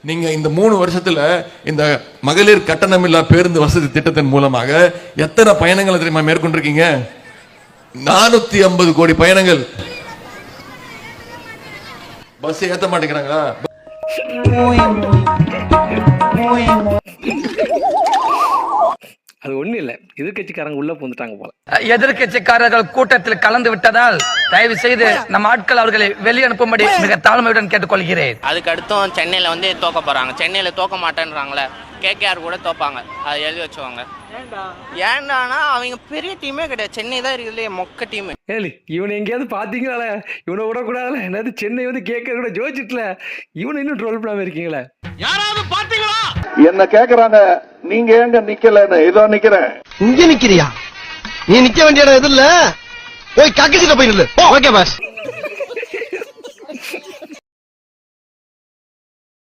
நீங்க இந்த 3 வருஷத்துல இந்த மகளிர் கட்டணமில்லா பேருந்து வசதி திட்டத்தின் மூலமாக எத்தனை பயணங்களை தெரியுமா மேற்கொண்டிருக்கீங்க? 450 கோடி பயணங்கள். பஸ் ஏத்த மாட்டேங்கிறாங்களா? அது ஒண்ணு இல்ல, எதிர்கட்சிக்காரங்க உள்ள புந்துட்டாங்க போல. எதிர்கட்சிக்காரர்கள் கூட்டத்தில் கலந்து விட்டதால் தயவு செய்து நம்ம ஆட்கள் அவர்களை வெளியே அனுப்பும்படி மிக தாழ்மையுடன் கேட்டுக்கொள்கிறேன். அதுக்கு அடுத்தும் சென்னையில வந்து தோக்க போறாங்க. சென்னையில தோக்க மாட்டேன்றாங்களே, KKR கூட தோப்பாங்க, அதை எழுதி வச்சுவாங்க. ஏன்டானா அவங்க பெரிய டீமே கிடையாது, சென்னை தான் இருக்குதுல மொக்க டீம். ஏலி இவனை எங்கேயாவது பாத்தீங்களா? இவனை விடக்கூடாதுல. என்னது சென்னை வந்து KKR கூட ஜோதிச்சுட்டுல, இவனை இன்னும் ட்ரோல் பண்ணாம இருக்கீங்களா? யாராவது பாத்தீங்களா? என்ன கேக்குறாங்க, நீங்க எங்க நிக்கலன்னு. இதோ நிக்கிறேன். இங்க நிக்கிறியா? நீ நிக்க வேண்டிய இடம் எது இல்ல, போய் கக்கிச்சிட்டு போயிரு. Okay pass.